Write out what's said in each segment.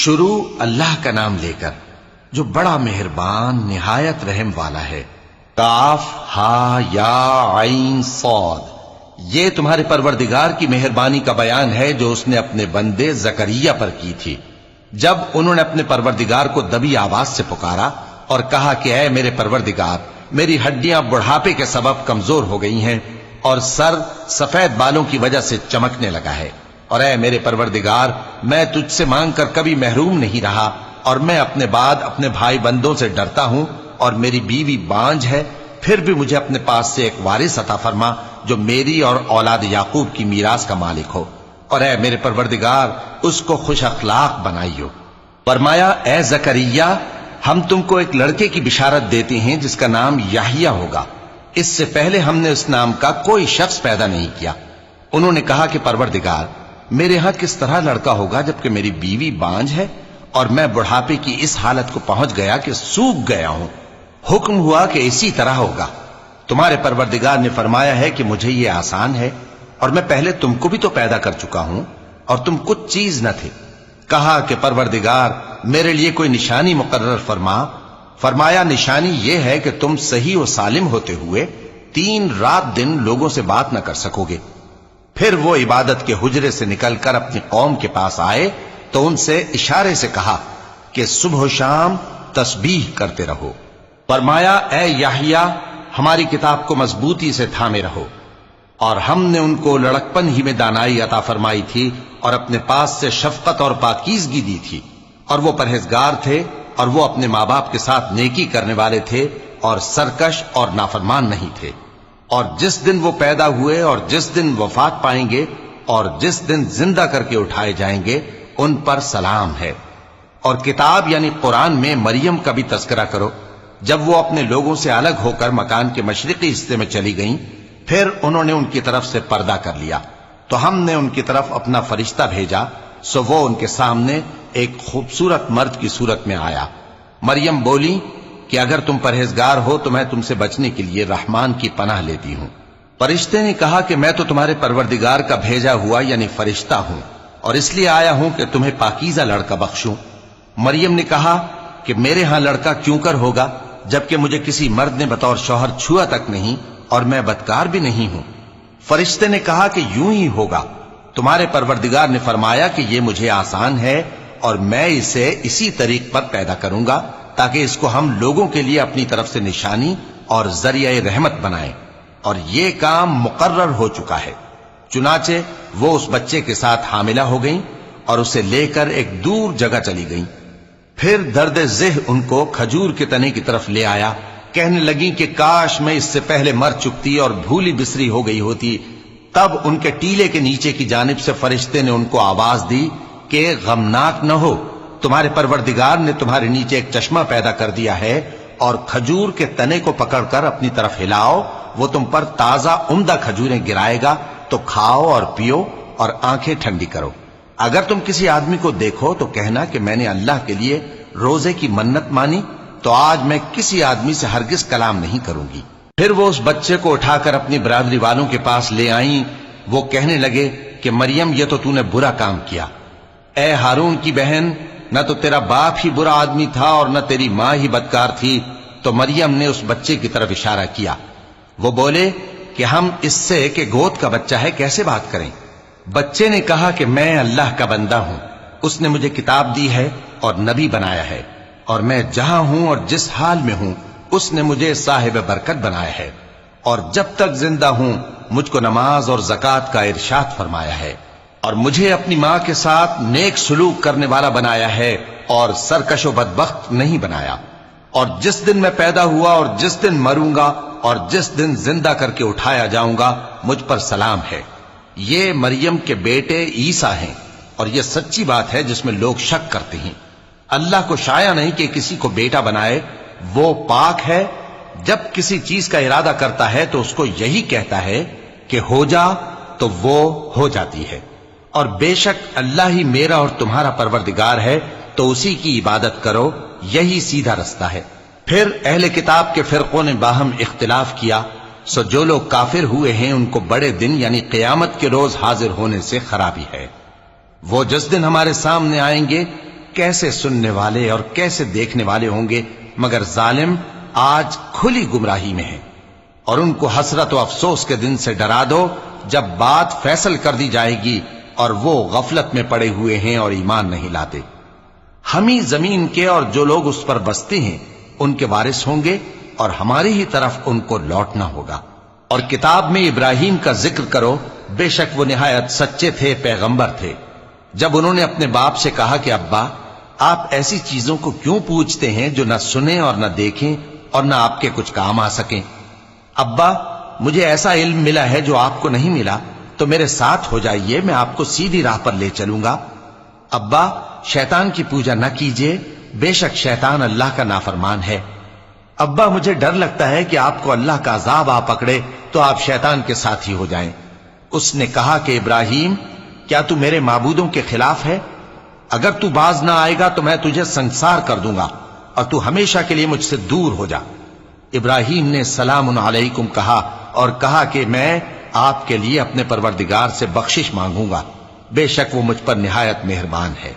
شروع اللہ کا نام لے کر جو بڑا مہربان نہایت رحم والا ہے۔ کاف ہا یا عین صاد، یہ تمہارے پروردگار کی مہربانی کا بیان ہے جو اس نے اپنے بندے زکریا پر کی تھی جب انہوں نے اپنے پروردگار کو دبی آواز سے پکارا اور کہا کہ اے میرے پروردگار، میری ہڈیاں بڑھاپے کے سبب کمزور ہو گئی ہیں اور سر سفید بالوں کی وجہ سے چمکنے لگا ہے، اور اے میرے پروردگار، میں تجھ سے مانگ کر کبھی محروم نہیں رہا، اور میں اپنے بعد اپنے بھائی بندوں سے ڈرتا ہوں، اور میری بیوی بانجھ ہے، پھر بھی مجھے اپنے پاس سے ایک وارث عطا فرما جو میری اور اولاد یعقوب کی میراث کا مالک ہو، اور اے میرے پروردگار اس کو خوش اخلاق بنائیو۔ فرمایا اے زکریا، ہم تم کو ایک لڑکے کی بشارت دیتے ہیں جس کا نام یحییٰ ہوگا، اس سے پہلے ہم نے اس نام کا کوئی شخص پیدا نہیں کیا۔ انہوں نے کہا کہ پروردگار، میرے ہاں کس طرح لڑکا ہوگا جبکہ میری بیوی بانجھ ہے اور میں بڑھاپے کی اس حالت کو پہنچ گیا کہ سوکھ گیا ہوں؟ حکم ہوا کہ اسی طرح ہوگا۔ تمہارے پروردگار نے فرمایا ہے کہ مجھے یہ آسان ہے، اور میں پہلے تم کو بھی تو پیدا کر چکا ہوں اور تم کچھ چیز نہ تھے۔ کہا کہ پروردگار میرے لیے کوئی نشانی مقرر فرما۔ فرمایا نشانی یہ ہے کہ تم صحیح و سالم ہوتے ہوئے 3 رات دن لوگوں سے بات نہ کر سکو گے۔ پھر وہ عبادت کے حجرے سے نکل کر اپنی قوم کے پاس آئے تو ان سے اشارے سے کہا کہ صبح و شام تسبیح کرتے رہو۔ فرمایا اے یحییٰ، ہماری کتاب کو مضبوطی سے تھامے رہو، اور ہم نے ان کو لڑکپن ہی میں دانائی عطا فرمائی تھی اور اپنے پاس سے شفقت اور پاکیزگی دی تھی، اور وہ پرہیزگار تھے اور وہ اپنے ماں باپ کے ساتھ نیکی کرنے والے تھے اور سرکش اور نافرمان نہیں تھے۔ اور جس دن وہ پیدا ہوئے اور جس دن وفات پائیں گے اور جس دن زندہ کر کے اٹھائے جائیں گے ان پر سلام ہے۔ اور کتاب یعنی قرآن میں مریم کا بھی تذکرہ کرو، جب وہ اپنے لوگوں سے الگ ہو کر مکان کے مشرقی حصے میں چلی گئیں، پھر انہوں نے ان کی طرف سے پردہ کر لیا تو ہم نے ان کی طرف اپنا فرشتہ بھیجا، سو وہ ان کے سامنے ایک خوبصورت مرد کی صورت میں آیا۔ مریم بولی کہ اگر تم پرہیزگار ہو تو میں تم سے بچنے کے لیے رحمان کی پناہ لیتی ہوں۔ فرشتے نے کہا کہ میں تو تمہارے پروردگار کا بھیجا ہوا یعنی فرشتہ ہوں، اور اس لیے آیا ہوں کہ تمہیں پاکیزہ لڑکا بخشوں۔ مریم نے کہا کہ میرے ہاں لڑکا کیوں کر ہوگا جبکہ مجھے کسی مرد نے بطور شوہر چھوا تک نہیں اور میں بدکار بھی نہیں ہوں۔ فرشتے نے کہا کہ یوں ہی ہوگا۔ تمہارے پروردگار نے فرمایا کہ یہ مجھے آسان ہے اور میں اسے اسی طریق پر پیدا کروں گا تاکہ اس کو ہم لوگوں کے لیے اپنی طرف سے نشانی اور ذریعہ رحمت بنائیں، اور یہ کام مقرر ہو چکا ہے۔ چنانچہ وہ اس بچے کے ساتھ حاملہ ہو گئیں اور اسے لے کر ایک دور جگہ چلی گئیں۔ پھر درد ذہ ان کو کھجور کے تنے کی طرف لے آیا، کہنے لگیں کہ کاش میں اس سے پہلے مر چکتی اور بھولی بسری ہو گئی ہوتی۔ تب ان کے ٹیلے کے نیچے کی جانب سے فرشتے نے ان کو آواز دی کہ غمناک نہ ہو، تمہارے پروردگار نے تمہارے نیچے ایک چشمہ پیدا کر دیا ہے، اور کھجور کے تنے کو پکڑ کر اپنی طرف ہلاؤ، وہ تم پر تازہ عمدہ کھجوریں گرائے گا، تو کھاؤ اور پیو اور آنکھیں ٹھنڈی کرو۔ اگر تم کسی آدمی کو دیکھو تو کہنا کہ میں نے اللہ کے لیے روزے کی منت مانی، تو آج میں کسی آدمی سے ہرگز کلام نہیں کروں گی۔ پھر وہ اس بچے کو اٹھا کر اپنی برادری والوں کے پاس لے آئیں۔ وہ کہنے لگے کہ مریم یہ تو نے برا کام کیا۔ اے ہارون کی بہن، نہ تو تیرا باپ ہی برا آدمی تھا اور نہ تیری ماں ہی بدکار تھی۔ تو مریم نے اس بچے کی طرف اشارہ کیا۔ وہ بولے کہ ہم اس سے کہ گود کا بچہ ہے کیسے بات کریں؟ بچے نے کہا کہ میں اللہ کا بندہ ہوں، اس نے مجھے کتاب دی ہے اور نبی بنایا ہے، اور میں جہاں ہوں اور جس حال میں ہوں اس نے مجھے صاحب برکت بنایا ہے، اور جب تک زندہ ہوں مجھ کو نماز اور زکوٰۃ کا ارشاد فرمایا ہے، اور مجھے اپنی ماں کے ساتھ نیک سلوک کرنے والا بنایا ہے اور سرکش و بدبخت نہیں بنایا، اور جس دن میں پیدا ہوا اور جس دن مروں گا اور جس دن زندہ کر کے اٹھایا جاؤں گا مجھ پر سلام ہے۔ یہ مریم کے بیٹے عیسیٰ ہیں، اور یہ سچی بات ہے جس میں لوگ شک کرتے ہیں۔ اللہ کو شایع نہیں کہ کسی کو بیٹا بنائے، وہ پاک ہے۔ جب کسی چیز کا ارادہ کرتا ہے تو اس کو یہی کہتا ہے کہ ہو جا، تو وہ ہو جاتی ہے۔ اور بے شک اللہ ہی میرا اور تمہارا پروردگار ہے، تو اسی کی عبادت کرو، یہی سیدھا رستہ ہے۔ پھر اہل کتاب کے فرقوں نے باہم اختلاف کیا، سو جو لوگ کافر ہوئے ہیں ان کو بڑے دن یعنی قیامت کے روز حاضر ہونے سے خرابی ہے۔ وہ جس دن ہمارے سامنے آئیں گے کیسے سننے والے اور کیسے دیکھنے والے ہوں گے، مگر ظالم آج کھلی گمراہی میں ہیں۔ اور ان کو حسرت و افسوس کے دن سے ڈرا دو جب بات فیصل کر دی جائے گی اور وہ غفلت میں پڑے ہوئے ہیں اور ایمان نہیں لاتے۔ ہم ہی زمین کے اور جو لوگ اس پر بستے ہیں ان کے وارث ہوں گے اور ہماری ہی طرف ان کو لوٹنا ہوگا۔ اور کتاب میں ابراہیم کا ذکر کرو، بے شک وہ نہایت سچے تھے، پیغمبر تھے۔ جب انہوں نے اپنے باپ سے کہا کہ ابا، آپ ایسی چیزوں کو کیوں پوچھتے ہیں جو نہ سنیں اور نہ دیکھیں اور نہ آپ کے کچھ کام آ سکیں؟ ابا، مجھے ایسا علم ملا ہے جو آپ کو نہیں ملا، تو میرے ساتھ ہو جائیے، میں آپ کو سیدھی راہ پر لے چلوں گا۔ ابا، شیطان کی پوجا نہ کیجیے، بے شک شیطان اللہ کا نافرمان ہے۔ ابا، مجھے ڈر لگتا ہے کہ آپ کو اللہ کا عذاب آ پکڑے تو آپ شیطان کے ساتھی ہو جائیں۔ اس نے کہا کہ ابراہیم، کیا تو میرے معبودوں کے خلاف ہے؟ اگر تو باز نہ آئے گا تو میں تجھے سنسار کر دوں گا اور تو ہمیشہ کے لیے مجھ سے دور ہو جا۔ ابراہیم نے سلام علیکم کہا اور کہا کہ میں آپ کے لیے اپنے پروردگار سے بخشش مانگوں گا، بے شک وہ مجھ پر نہایت مہربان ہے۔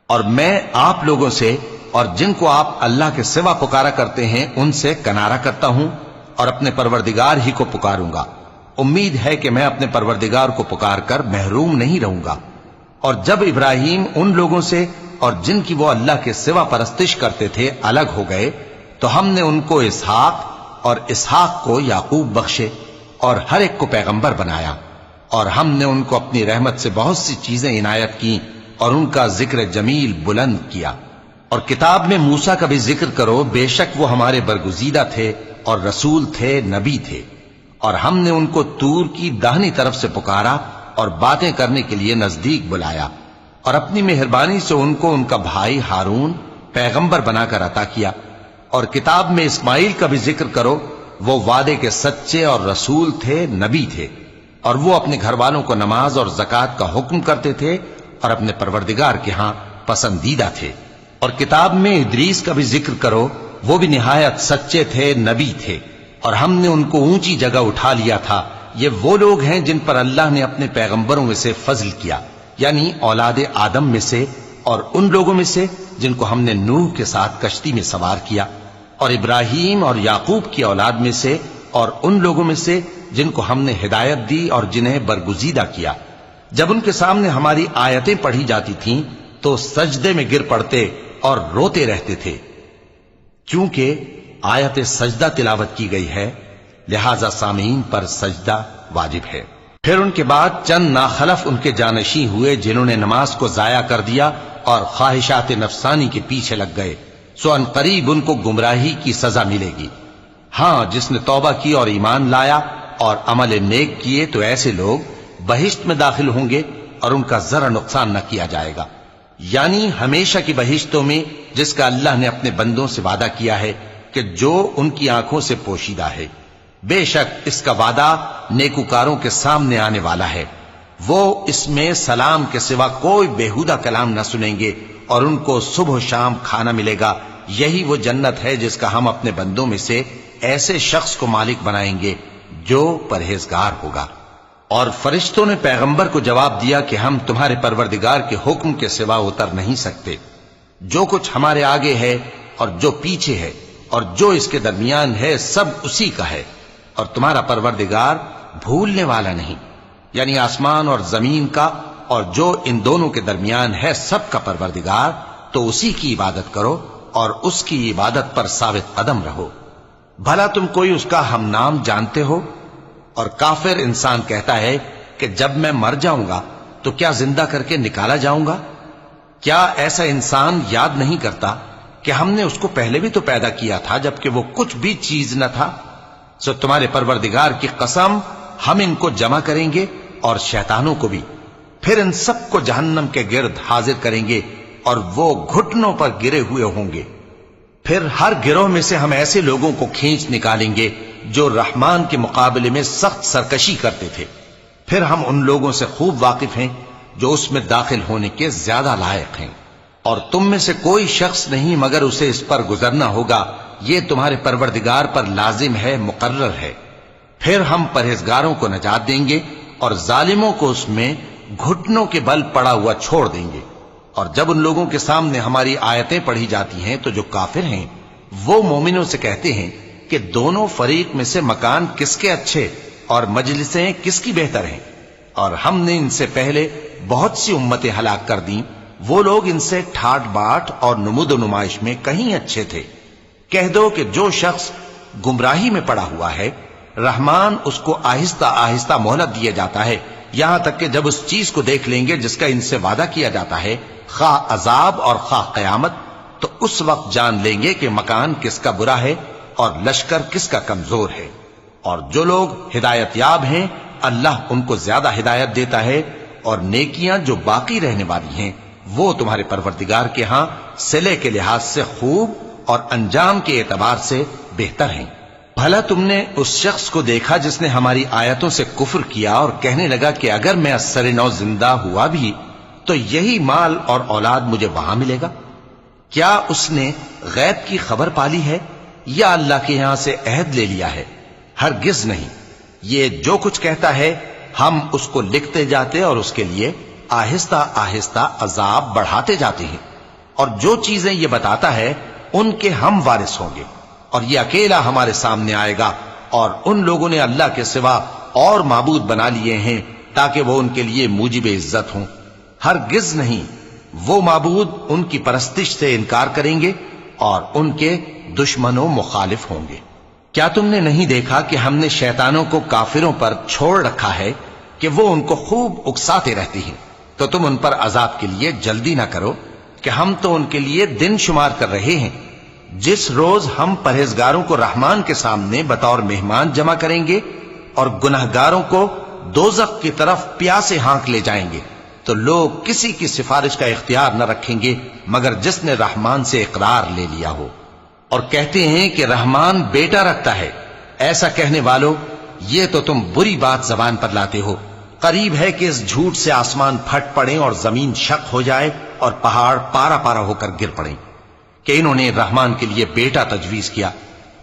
اور میں آپ لوگوں سے اور جن کو آپ اللہ کے سوا پکارا کرتے ہیں ان سے کنارہ کرتا ہوں اور اپنے پروردگار ہی کو پکاروں گا۔ امید ہے کہ میں اپنے پروردگار کو پکار کر محروم نہیں رہوں گا۔ اور جب ابراہیم ان لوگوں سے اور جن کی وہ اللہ کے سوا پرستش کرتے تھے الگ ہو گئے تو ہم نے ان کو اسحاق اور اسحاق کو یعقوب بخشے اور ہر ایک کو پیغمبر بنایا، اور ہم نے ان کو اپنی رحمت سے بہت سی چیزیں عنایت کی اور ان کا ذکر جمیل بلند کیا۔ اور کتاب میں موسیٰ کا بھی ذکر کرو، بے شک وہ ہمارے برگزیدہ تھے اور رسول تھے، نبی تھے، اور ہم نے ان کو طور کی داہنی طرف سے پکارا اور باتیں کرنے کے لیے نزدیک بلایا، اور اپنی مہربانی سے ان کو ان کا بھائی ہارون پیغمبر بنا کر عطا کیا۔ اور کتاب میں اسماعیل کا بھی ذکر کرو، وہ وعدے کے سچے اور رسول تھے، نبی تھے، اور وہ اپنے گھر والوں کو نماز اور زکوٰۃ کا حکم کرتے تھے اور اپنے پروردگار کے ہاں پسندیدہ تھے۔ اور کتاب میں ادریس کا بھی ذکر کرو، وہ بھی نہایت سچے تھے، نبی تھے، اور ہم نے ان کو اونچی جگہ اٹھا لیا تھا۔ یہ وہ لوگ ہیں جن پر اللہ نے اپنے پیغمبروں میں سے فضل کیا، یعنی اولاد آدم میں سے، اور ان لوگوں میں سے جن کو ہم نے نوح کے ساتھ کشتی میں سوار کیا، اور ابراہیم اور یعقوب کی اولاد میں سے، اور ان لوگوں میں سے جن کو ہم نے ہدایت دی اور جنہیں برگزیدہ کیا۔ جب ان کے سامنے ہماری آیتیں پڑھی جاتی تھیں تو سجدے میں گر پڑتے اور روتے رہتے تھے، کیونکہ آیت سجدہ تلاوت کی گئی ہے، لہذا سامعین پر سجدہ واجب ہے۔ پھر ان کے بعد چند ناخلف ان کے جانشین ہوئے جنہوں نے نماز کو ضائع کر دیا اور خواہشات نفسانی کے پیچھے لگ گئے، سو ان قریب ان کو گمراہی کی سزا ملے گی۔ ہاں، جس نے توبہ کی اور ایمان لایا اور عمل نیک کیے تو ایسے لوگ بہشت میں داخل ہوں گے اور ان کا ذرا نقصان نہ کیا جائے گا، یعنی ہمیشہ کی بہشتوں میں جس کا اللہ نے اپنے بندوں سے وعدہ کیا ہے کہ جو ان کی آنکھوں سے پوشیدہ ہے۔ بے شک اس کا وعدہ نیکوکاروں کے سامنے آنے والا ہے، وہ اس میں سلام کے سوا کوئی بیہودہ کلام نہ سنیں گے اور ان کو صبح و شام کھانا ملے گا۔ یہی وہ جنت ہے جس کا ہم اپنے بندوں میں سے ایسے شخص کو مالک بنائیں گے جو پرہیزگار ہوگا۔ اور فرشتوں نے پیغمبر کو جواب دیا کہ ہم تمہارے پروردگار کے حکم کے سوا اتر نہیں سکتے، جو کچھ ہمارے آگے ہے اور جو پیچھے ہے اور جو اس کے درمیان ہے سب اسی کا ہے، اور تمہارا پروردگار بھولنے والا نہیں، یعنی آسمان اور زمین کا اور جو ان دونوں کے درمیان ہے سب کا پروردگار، تو اسی کی عبادت کرو اور اس کی عبادت پر ثابت قدم رہو۔ بھلا تم کوئی اس کا ہم نام جانتے ہو؟ اور کافر انسان کہتا ہے کہ جب میں مر جاؤں گا تو کیا زندہ کر کے نکالا جاؤں گا؟ کیا ایسا انسان یاد نہیں کرتا کہ ہم نے اس کو پہلے بھی تو پیدا کیا تھا جبکہ وہ کچھ بھی چیز نہ تھا؟ سو تمہارے پروردگار کی قسم، ہم ان کو جمع کریں گے اور شیطانوں کو بھی، پھر ان سب کو جہنم کے گرد حاضر کریں گے اور وہ گھٹنوں پر گرے ہوئے ہوں گے۔ پھر ہر گروہ میں سے ہم ایسے لوگوں کو کھینچ نکالیں گے جو رحمان کے مقابلے میں سخت سرکشی کرتے تھے، پھر ہم ان لوگوں سے خوب واقف ہیں جو اس میں داخل ہونے کے زیادہ لائق ہیں، اور تم میں سے کوئی شخص نہیں مگر اسے اس پر گزرنا ہوگا، یہ تمہارے پروردگار پر لازم ہے، مقرر ہے۔ پھر ہم پرہیزگاروں کو نجات دیں گے اور ظالموں کو اس میں گھٹنوں کے بل پڑا ہوا چھوڑ دیں گے، اور جب ان لوگوں کے سامنے ہماری آیتیں پڑھی جاتی ہیں تو جو کافر ہیں وہ مومنوں سے کہتے ہیں کہ دونوں فریق میں سے مکان کس کے اچھے اور مجلسیں کس کی بہتر ہیں، اور ہم نے ان سے پہلے بہت سی امتیں ہلاک کر دیں، وہ لوگ ان سے ٹھاٹ باٹ اور نمود و نمائش میں کہیں اچھے تھے۔ کہہ دو کہ جو شخص گمراہی میں پڑا ہوا ہے رحمان اس کو آہستہ آہستہ مہلت دیا جاتا ہے، یہاں تک کہ جب اس چیز کو دیکھ لیں گے جس کا ان سے وعدہ کیا جاتا ہے، خواہ عذاب اور خواہ قیامت، تو اس وقت جان لیں گے کہ مکان کس کا برا ہے اور لشکر کس کا کمزور ہے۔ اور جو لوگ ہدایت یاب ہیں اللہ ان کو زیادہ ہدایت دیتا ہے، اور نیکیاں جو باقی رہنے والی ہیں وہ تمہارے پروردگار کے ہاں صلے کے لحاظ سے خوب اور انجام کے اعتبار سے بہتر ہیں۔ بھلا تم نے اس شخص کو دیکھا جس نے ہماری آیتوں سے کفر کیا اور کہنے لگا کہ اگر میں اثر نو زندہ ہوا بھی تو یہی مال اور اولاد مجھے وہاں ملے گا؟ کیا اس نے غیب کی خبر پالی ہے یا اللہ کے یہاں سے عہد لے لیا ہے؟ ہرگز نہیں، یہ جو کچھ کہتا ہے ہم اس کو لکھتے جاتے اور اس کے لیے آہستہ آہستہ عذاب بڑھاتے جاتے ہیں، اور جو چیزیں یہ بتاتا ہے ان کے ہم وارث ہوں گے، اور یہ اکیلا ہمارے سامنے آئے گا، اور ان لوگوں نے اللہ کے سوا اور معبود بنا لیے ہیں تاکہ وہ ان کے لیے موجب عزت ہوں۔ ہرگز نہیں، وہ معبود ان کی پرستش سے انکار کریں گے اور ان کے دشمن و مخالف ہوں گے۔ کیا تم نے نہیں دیکھا کہ ہم نے شیطانوں کو کافروں پر چھوڑ رکھا ہے کہ وہ ان کو خوب اکساتے رہتی ہیں؟ تو تم ان پر عذاب کے لیے جلدی نہ کرو کہ ہم تو ان کے لیے دن شمار کر رہے ہیں، جس روز ہم پرہیزگاروں کو رحمان کے سامنے بطور مہمان جمع کریں گے اور گناہگاروں کو دوزخ کی طرف پیاسے ہانک لے جائیں گے، تو لوگ کسی کی سفارش کا اختیار نہ رکھیں گے مگر جس نے رحمان سے اقرار لے لیا ہو۔ اور کہتے ہیں کہ رحمان بیٹا رکھتا ہے، ایسا کہنے والوں یہ تو تم بری بات زبان پر لاتے ہو۔ قریب ہے کہ اس جھوٹ سے آسمان پھٹ پڑے اور زمین شق ہو جائے اور پہاڑ پارا پارا ہو کر گر پڑیں کہ انہوں نے رحمان کے لیے بیٹا تجویز کیا،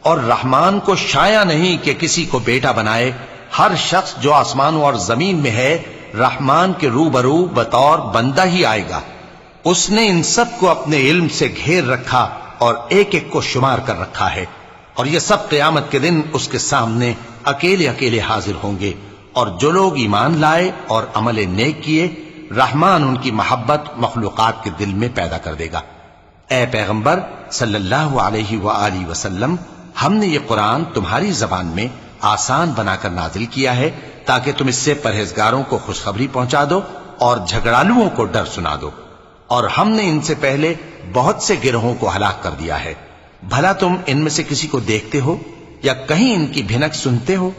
اور رحمان کو شایع نہیں کہ کسی کو بیٹا بنائے۔ ہر شخص جو آسمانوں اور زمین میں ہے رحمان کے روبرو بطور بندہ ہی آئے گا۔ اس نے ان سب کو اپنے علم سے گھیر رکھا اور ایک ایک کو شمار کر رکھا ہے، اور یہ سب قیامت کے دن اس کے سامنے اکیلے اکیلے حاضر ہوں گے۔ اور جو لوگ ایمان لائے اور عمل نیک کیے رحمان ان کی محبت مخلوقات کے دل میں پیدا کر دے گا۔ اے پیغمبر صلی اللہ علیہ وآلہ وسلم، ہم نے یہ قرآن تمہاری زبان میں آسان بنا کر نازل کیا ہے تاکہ تم اس سے پرہیزگاروں کو خوشخبری پہنچا دو اور جھگڑالوؤں کو ڈر سنا دو، اور ہم نے ان سے پہلے بہت سے گروہوں کو ہلاک کر دیا ہے۔ بھلا تم ان میں سے کسی کو دیکھتے ہو یا کہیں ان کی بھنک سنتے ہو؟